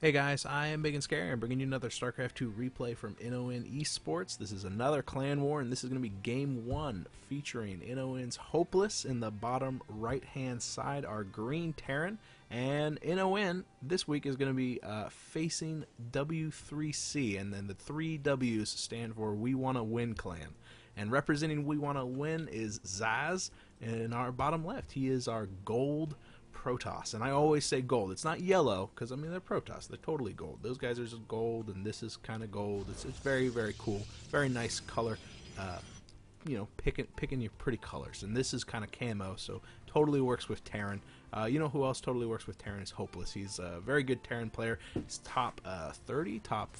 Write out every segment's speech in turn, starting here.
Hey guys, I am Big and Scary. I'm bringing you another StarCraft 2 replay from NoN-eSports. This is another clan war, and this is going to be Game 1, featuring NON's Hopeless in the bottom right-hand side, our green Terran, and NON this week is going to be facing W3C, and then the three W's stand for WeWannaWinClan. And representing WeWannaWin is Zasz, and in our bottom left, he is our gold Protoss. And I always say gold. It's not yellow, because I mean they're Protoss. They're totally gold. Those guys are just gold, and this is kind of gold. It's very, very cool. Very nice color. Picking your pretty colors. And this is kind of camo, so totally works with Terran. You know who else totally works with Terran is Hopeless. He's a very good Terran player. He's top 30, top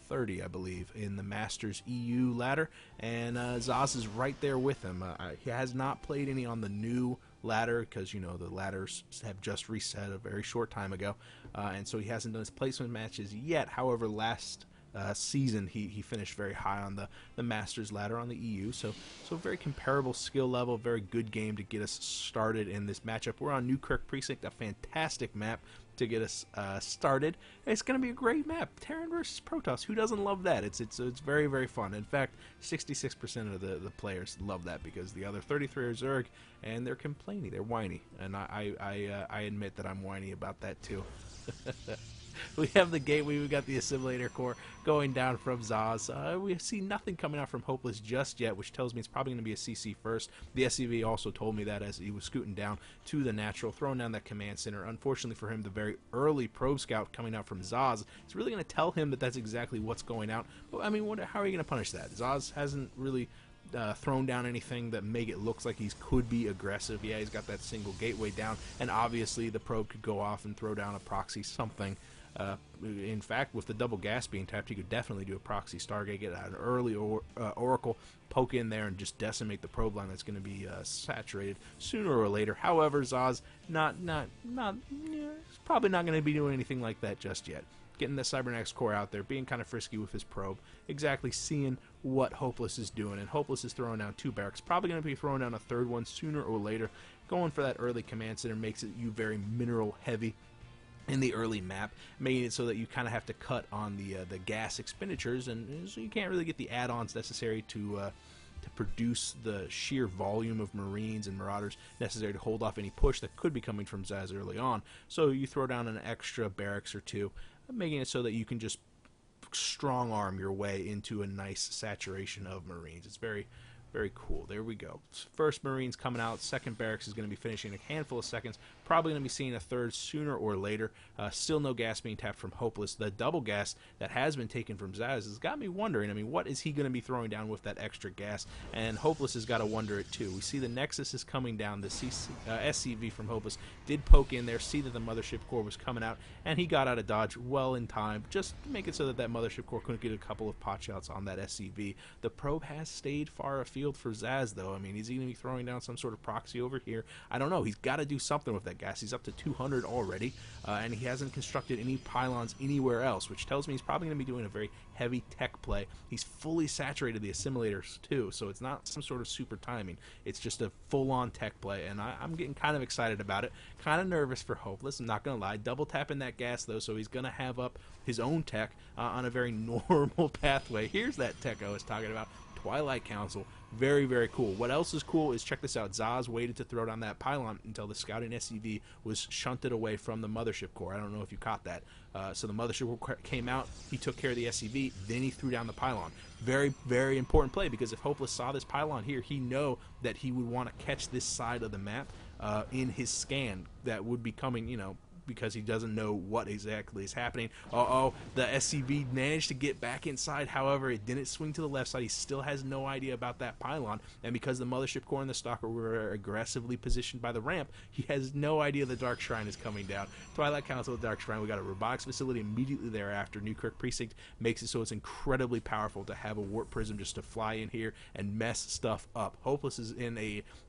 30, I believe, in the Masters EU ladder, and Zasz is right there with him. He has not played any on the new ladder because, you know, the ladders have just reset a very short time ago, and so he hasn't done his placement matches yet. However, last season he finished very high on the Masters ladder on the EU, so very comparable skill level, very good game to get us started in this matchup. We're on Newkirk Precinct, a fantastic map to get us started. It's going to be a great map. Terran versus Protoss. Who doesn't love that? It's very, very fun. In fact, 66% of the players love that because the other 33 are Zerg, and they're complaining. They're whiny, and I admit that I'm whiny about that too. We have the gateway. We got the assimilator core going down from Zasz. We see nothing coming out from Hopeless just yet, which tells me it's probably going to be a CC first. The SCV also told me that as he was scooting down to the natural, throwing down that command center. Unfortunately for him, the very early probe scout coming out from Zasz is really going to tell him that that's exactly what's going out. But I mean, how are you going to punish that? Zasz hasn't really thrown down anything that make it looks like he could be aggressive. Yeah, he's got that single gateway down, and obviously the probe could go off and throw down a proxy something. In fact, with the double gas being tapped, he could definitely do a proxy Stargate, get an early Oracle, poke in there, and just decimate the probe line that's going to be saturated sooner or later. However, Zasz he's probably not going to be doing anything like that just yet. Getting the Cybernetics core out there, being kind of frisky with his probe, exactly seeing what Hopeless is doing, and Hopeless is throwing down two barracks, probably going to be throwing down a third one sooner or later. Going for that early command center makes it very mineral heavy in the early map, making it so that you kind of have to cut on the gas expenditures, and so you can't really get the add-ons necessary to produce the sheer volume of Marines and Marauders necessary to hold off any push that could be coming from Zasz early on. So you throw down an extra barracks or two, making it so that you can just strong arm your way into a nice saturation of Marines. It's very, very cool. There we go. First Marines coming out. Second barracks is going to be finishing in a handful of seconds. Probably going to be seeing a third sooner or later. Still no gas being tapped from Hopeless. The double gas that has been taken from Zasz has got me wondering, I mean, what is he going to be throwing down with that extra gas? And Hopeless has got to wonder it too. We see the Nexus is coming down. The SCV from Hopeless did poke in there, see that the Mothership core was coming out, and he got out of dodge well in time, just to make it so that that Mothership core couldn't get a couple of pot shots on that SCV. The probe has stayed far afield for Zasz, though. I mean, is he going to be throwing down some sort of proxy over here? I don't know. He's got to do something with that gas. He's up to 200 already, and he hasn't constructed any pylons anywhere else, which tells me he's probably going to be doing a very heavy tech play. He's fully saturated the assimilators, too, so it's not some sort of super timing. It's just a full-on tech play, and I'm getting kind of excited about it. Kind of nervous for Hopeless, I'm not going to lie. Double tapping that gas, though, so he's going to have up his own tech on a very normal pathway. Here's that tech I was talking about. Twilight Council. Very, very cool. What else is cool is, check this out, Zasz waited to throw down that pylon until the scouting SCV was shunted away from the Mothership core. I don't know if you caught that. So the Mothership core came out, he took care of the SCV, then he threw down the pylon. Very, very important play, because if Hopeless saw this pylon here, he know that he would want to catch this side of the map in his scan that would be coming, you know, because he doesn't know what exactly is happening. The SCV managed to get back inside. However, it didn't swing to the left side. He still has no idea about that pylon, and because the Mothership core and the Stalker were aggressively positioned by the ramp, he has no idea the Dark Shrine is coming down. Twilight Council, Dark Shrine. We got a robotics facility immediately thereafter. Newkirk Precinct makes it so it's incredibly powerful to have a warp prism just to fly in here and mess stuff up. Hopeless is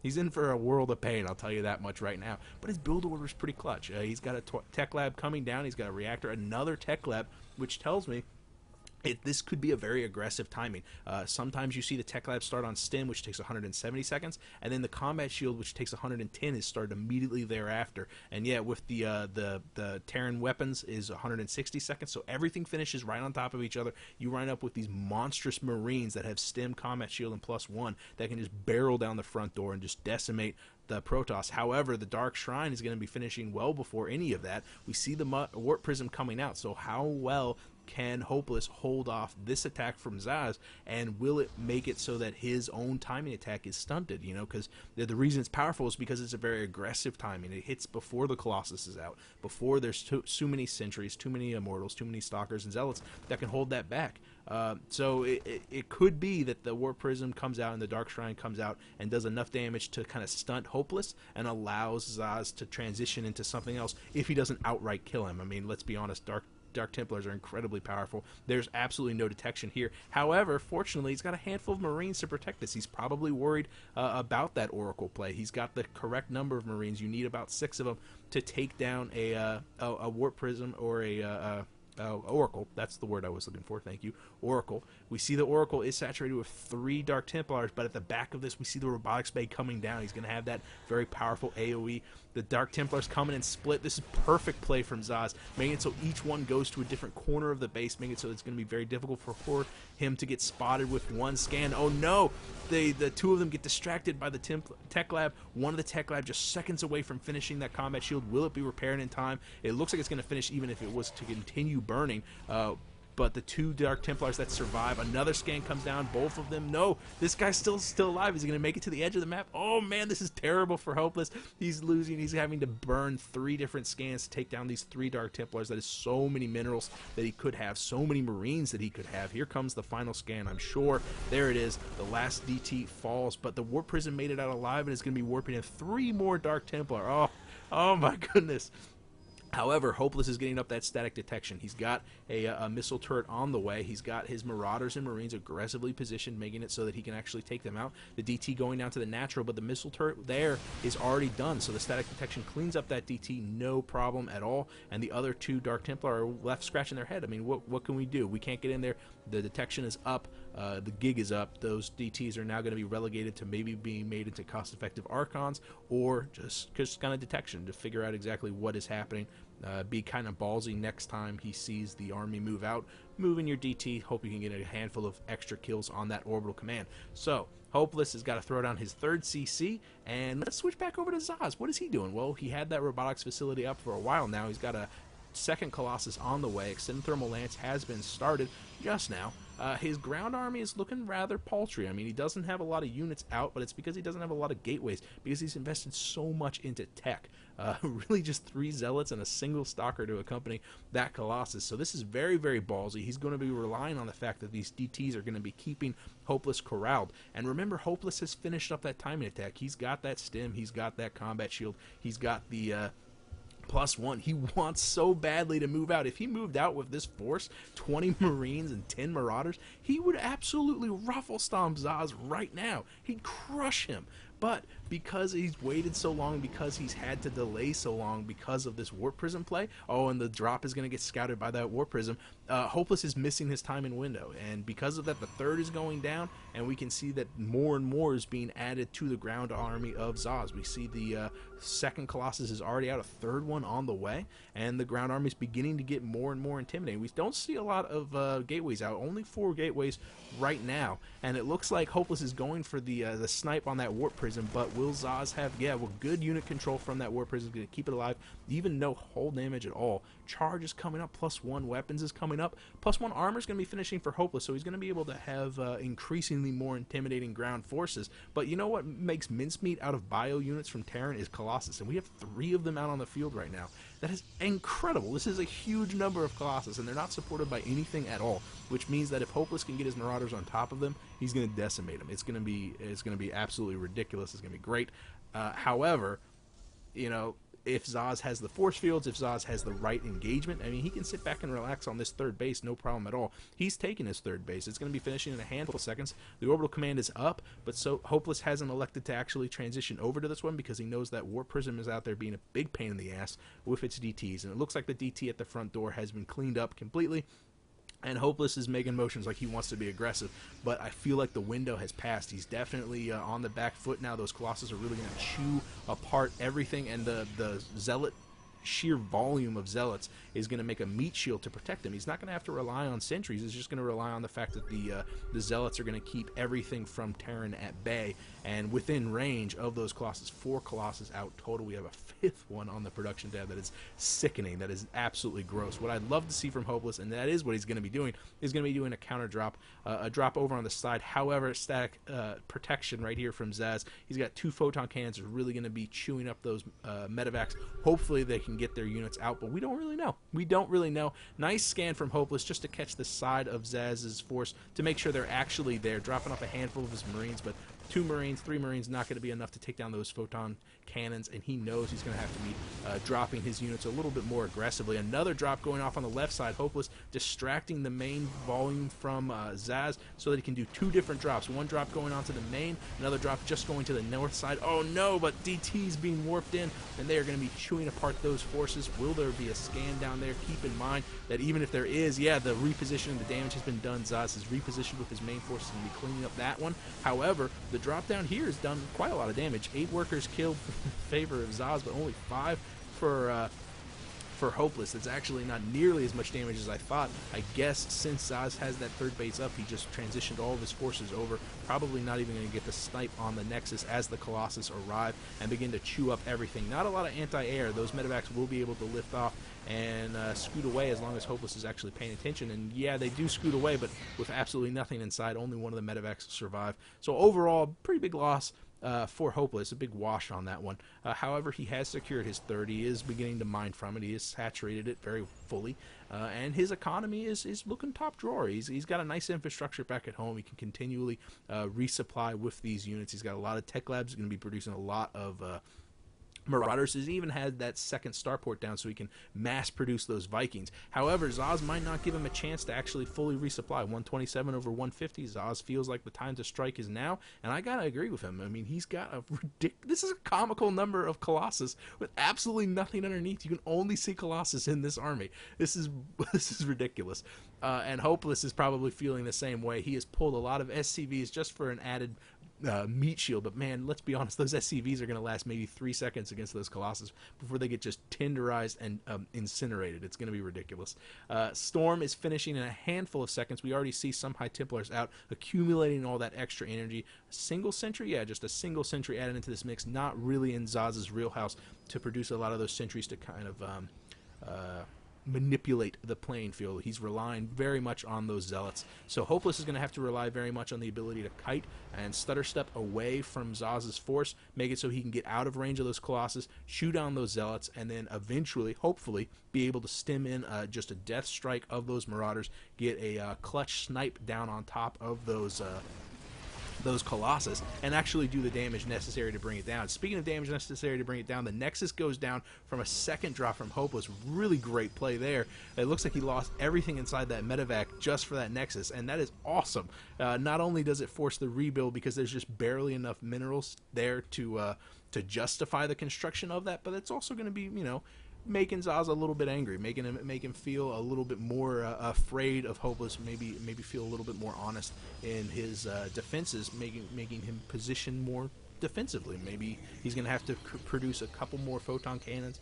he's in for a world of pain, I'll tell you that much right now, but his build order is pretty clutch. He's got a tech lab coming down. He's got a reactor, another tech lab, which tells me This could be a very aggressive timing. Sometimes you see the Tech Lab start on Stim, which takes 170 seconds, and then the Combat Shield, which takes 110, is started immediately thereafter. And yeah, with the Terran weapons is 160 seconds, so everything finishes right on top of each other. You wind up with these monstrous Marines that have Stim, Combat Shield, and +1 that can just barrel down the front door and just decimate the Protoss. However, the Dark Shrine is going to be finishing well before any of that. We see the Warp Prism coming out, so how well can Hopeless hold off this attack from Zasz, and will it make it so that his own timing attack is stunted? You know, because the reason it's powerful is because it's a very aggressive timing. It hits before the Colossus is out, before there's too many sentries, too many Immortals, too many Stalkers and Zealots that can hold that back. So it could be that the Warp Prism comes out and the Dark Shrine comes out and does enough damage to kind of stunt Hopeless and allows Zasz to transition into something else if he doesn't outright kill him. I mean, let's be honest, Dark Templars are incredibly powerful. There's absolutely no detection here. However, fortunately, he's got a handful of Marines to protect this. He's probably worried about that Oracle play. He's got the correct number of Marines. You need about 6 of them to take down a Warp Prism or a Oracle. That's the word I was looking for. Thank you. Oracle. We see the Oracle is saturated with 3 Dark Templars, but at the back of this, we see the Robotics Bay coming down. He's going to have that very powerful AoE. The Dark Templars coming and split. This is perfect play from Zasz, making it so each one goes to a different corner of the base, making it so it's going to be very difficult for him to get spotted with one scan. Oh no! The 2 of them get distracted by the Tech Lab. One of the Tech Lab just seconds away from finishing that Combat Shield. Will it be repaired in time? It looks like it's going to finish even if it was to continue burning. But the 2 Dark Templars that survive, another scan comes down, both of them. No, this guy's still alive. Is he going to make it to the edge of the map? Oh man, this is terrible for Hopeless. He's losing. He's having to burn 3 different scans to take down these 3 Dark Templars. That is so many minerals that he could have, so many Marines that he could have. Here comes the final scan, I'm sure. There it is. The last DT falls, but the Warp Prism made it out alive and is going to be warping in 3 more Dark Templar. Oh my goodness. However, Hopeless is getting up that static detection. He's got a missile turret on the way. He's got his Marauders and Marines aggressively positioned, making it so that he can actually take them out. The DT going down to the natural, but the missile turret there is already done, so the static detection cleans up that DT, no problem at all, and the other 2 Dark Templar are left scratching their head. I mean, what can we do? We can't get in there. The detection is up. The gig is up. Those DTs are now going to be relegated to maybe being made into cost-effective Archons, or just kind of detection to figure out exactly what is happening. Be kind of ballsy next time he sees the army move out. Move in your DT. Hope you can get a handful of extra kills on that orbital command. So, Hopeless has got to throw down his 3rd CC, and let's switch back over to Zasz. What is he doing? Well, he had that robotics facility up for a while now. He's got a 2nd Colossus on the way. Extended Thermal Lance has been started just now. His ground army is looking rather paltry. I mean, he doesn't have a lot of units out, but it's because he doesn't have a lot of gateways, because he's invested so much into tech. Really just 3 Zealots and a single Stalker to accompany that Colossus. So this is very, very ballsy. He's going to be relying on the fact that these DTs are going to be keeping Hopeless corralled. And remember, Hopeless has finished up that timing attack. He's got that Stim. He's got that Combat Shield. He's got the +1. He wants so badly to move out. If he moved out with this force, 20 Marines and 10 Marauders, he would absolutely ruffle stomp Zasz right now. He'd crush him. But because he's waited so long, because he's had to delay so long because of this Warp Prism play, and the drop is going to get scouted by that Warp Prism, Hopeless is missing his timing window. And because of that, the 3rd is going down, and we can see that more and more is being added to the ground army of Zasz. We see the 2nd Colossus is already out, a 3rd one on the way, and the ground army is beginning to get more and more intimidating. We don't see a lot of gateways out, only 4 gateways right now, and it looks like Hopeless is going for the snipe on that Warp Prism, but will Zasz have, good unit control from that Warp Prism, going to keep it alive, even no hull damage at all. Charge is coming up, +1 weapons is coming up, +1 armor is going to be finishing for Hopeless, so he's going to be able to have increasingly more intimidating ground forces. But you know what makes mincemeat out of bio units from Terran is Colossus, and we have 3 of them out on the field right now. That is incredible. This is a huge number of Colossus, and they're not supported by anything at all, which means that if Hopeless can get his Marauders on top of them, he's going to decimate them. It's going to be absolutely ridiculous. It's going to be great. However, you know, if Zasz has the force fields, if Zasz has the right engagement, I mean, he can sit back and relax on this 3rd base, no problem at all. He's taking his 3rd base. It's going to be finishing in a handful of seconds. The orbital command is up, but so Hopeless hasn't elected to actually transition over to this one because he knows that Warp Prism is out there being a big pain in the ass with its DTs, and it looks like the DT at the front door has been cleaned up completely. And Hopeless is making motions like he wants to be aggressive, but I feel like the window has passed. He's definitely on the back foot now. Those Colossus are really going to chew apart everything, and the Zealot, sheer volume of Zealots is going to make a meat shield to protect him. He's not going to have to rely on sentries. He's just going to rely on the fact that the Zealots are going to keep everything from Terran at bay, and within range of those Colossus. 4 Colossus out total. We have a 5th one on the production tab. That is sickening. That is absolutely gross. What I'd love to see from Hopeless, and that is what he's going to be doing, is going to be doing a counter drop, a drop over on the side. However, static protection right here from Zasz. He's got 2 photon cannons. Are really going to be chewing up those medevacs. Hopefully they can get their units out, but we don't really know. We don't really know. Nice scan from Hopeless just to catch the side of Zaz's force to make sure they're actually there, dropping off a handful of his Marines, but 2 Marines, 3 Marines, not going to be enough to take down those photon cannons, and he knows he's going to have to be dropping his units a little bit more aggressively. Another drop going off on the left side. Hopeless distracting the main volume from Zasz so that he can do 2 different drops. One drop going onto the main, another drop just going to the north side. Oh no, but DT's being warped in, and they are going to be chewing apart those forces. Will there be a scan down there? Keep in mind that even if there is, yeah, the repositioning, the damage has been done. Zasz is repositioned with his main forces and be cleaning up that one. However, the drop down here has done quite a lot of damage. 8 workers killed in favor of Zasz, but only 5 for Hopeless. It's actually not nearly as much damage as I thought. I guess since Zasz has that 3rd base up, he just transitioned all of his forces over. Probably not even going to get the snipe on the Nexus as the Colossus arrive and begin to chew up everything. Not a lot of anti-air. Those medevacs will be able to lift off and scoot away as long as Hopeless is actually paying attention. And yeah, they do scoot away, but with absolutely nothing inside. Only one of the medevacs survive. So overall, pretty big loss for Hopeless, a big wash on that one. However, he has secured his 3rd. He is beginning to mine from it. He has saturated it very fully, and his economy is looking top drawer. He's got a nice infrastructure back at home. He can continually resupply with these units. He's got a lot of tech labs. He's going to be producing a lot of Marauders. Has even had that 2nd starport down so he can mass produce those Vikings. However, Zasz might not give him a chance to actually fully resupply. 127 over 150. Zasz feels like the time to strike is now, and I gotta agree with him. I mean, he's got a this is a comical number of Colossus with absolutely nothing underneath. You can only see Colossus in this army. This is ridiculous. And Hopeless is probably feeling the same way. He has pulled a lot of SCVs just for an added meat shield, but man, let's be honest, those SCVs are going to last maybe 3 seconds against those Colossus before they get just tenderized and incinerated. It's going to be ridiculous. Storm is finishing in a handful of seconds. We already see some High Templars out, accumulating all that extra energy. A single sentry? Yeah, just a single sentry added into this mix, not really in Zaz's real house to produce a lot of those sentries to kind of manipulate the playing field. He's relying very much on those Zealots. So Hopeless is going to have to rely very much on the ability to kite and stutter step away from Zaz's force, make it so he can get out of range of those Colossus, shoot down those Zealots, and then eventually, hopefully, be able to stem in just a death strike of those Marauders, get a clutch snipe down on top of those Colossus, and actually do the damage necessary to bring it down. Speaking of damage necessary to bring it down, the Nexus goes down from a 2nd drop from Hopeless. Really great play there. It looks like he lost everything inside that medevac just for that Nexus, and that is awesome. Not only does it force the rebuild because there's just barely enough minerals there to justify the construction of that, but it's also going to be, you know, making Zasz a little bit angry, make him feel a little bit more afraid of Hopeless, maybe feel a little bit more honest in his defenses, making him position more defensively. Maybe he's going to have to produce a couple more photon cannons,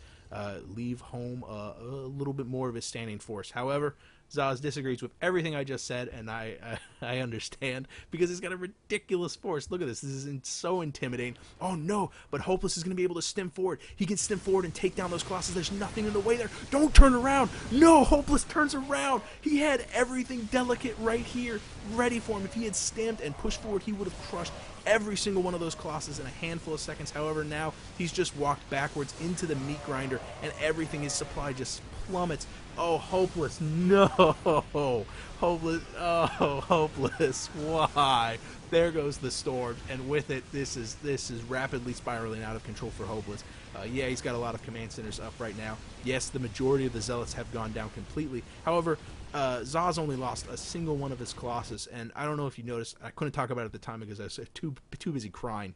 leave home a little bit more of his standing force. However, Zasz disagrees with everything I just said, and I understand, because he's got a ridiculous force. Look at this. This is so intimidating. Oh, no, but Hopeless is going to be able to stem forward. He can stem forward and take down those Colossus. There's nothing in the way there. Don't turn around. No, Hopeless turns around. He had everything delicate right here ready for him. If he had stemmed and pushed forward, he would have crushed every single one of those Colossus in a handful of seconds. However, now he's just walked backwards into the meat grinder, and everything, his supply just plummets. Oh, Hopeless, no. Hopeless, oh, Hopeless, why? There goes the Storm, and with it, this is rapidly spiraling out of control for Hopeless. Yeah, he's got a lot of command centers up right now. Yes, the majority of the Zealots have gone down completely. However, Zasz only lost a single one of his Colossus, and I don't know if you noticed, I couldn't talk about it at the time because I was too busy crying.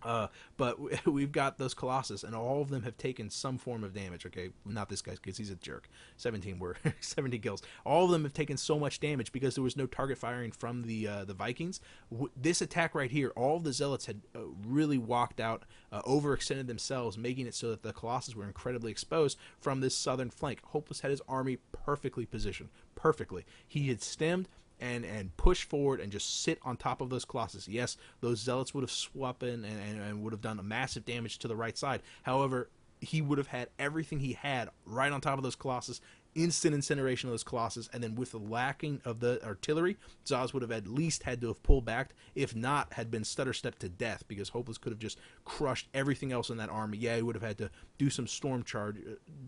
But we've got those Colossus, and all of them have taken some form of damage. Okay, not this guy because he's a jerk. 17 were 70 kills. All of them have taken so much damage because there was no target firing from the Vikings. This attack right here, all of the Zealots had really walked out, overextended themselves, making it so that the Colossus were incredibly exposed from this southern flank. Hopeless had his army perfectly positioned. Perfectly. He had stemmed and push forward and just sit on top of those Colossus. Yes, those Zealots would have swapped in and would have done a massive damage to the right side. However, he would have had everything he had right on top of those Colossus, instant incineration of those Colossus, and then with the lacking of the artillery, Zasz would have at least had to have pulled back, if not had been stutter stepped to death, because Hopeless could have just crushed everything else in that army. Yeah, he would have had to do some storm charge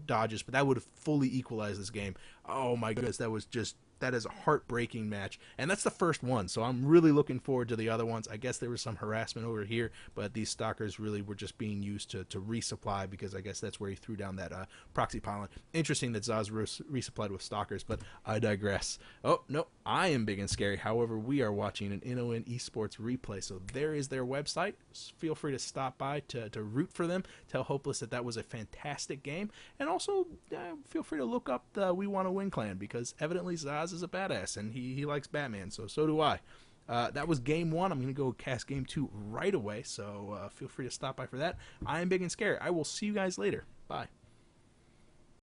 dodges, but that would have fully equalized this game. Oh my goodness, that is a heartbreaking match, and that's the first one, so I'm really looking forward to the other ones. I guess there was some harassment over here, but these stalkers really were just being used to resupply, because I guess that's where he threw down that proxy pylon. Interesting that Zasz resupplied with stalkers, but I digress. Oh no, I am big and scary. However, we are watching an NoN-eSports replay, so there is their website. Feel free to stop by to root for them. Tell Hopeless that was a fantastic game, and also feel free to look up the WeWannaWinClan, because evidently Zasz is a badass, and he likes Batman, so do I. That was game 1. I'm going to go cast game 2 right away, so feel free to stop by for that. I am big and scary. I will see you guys later. Bye.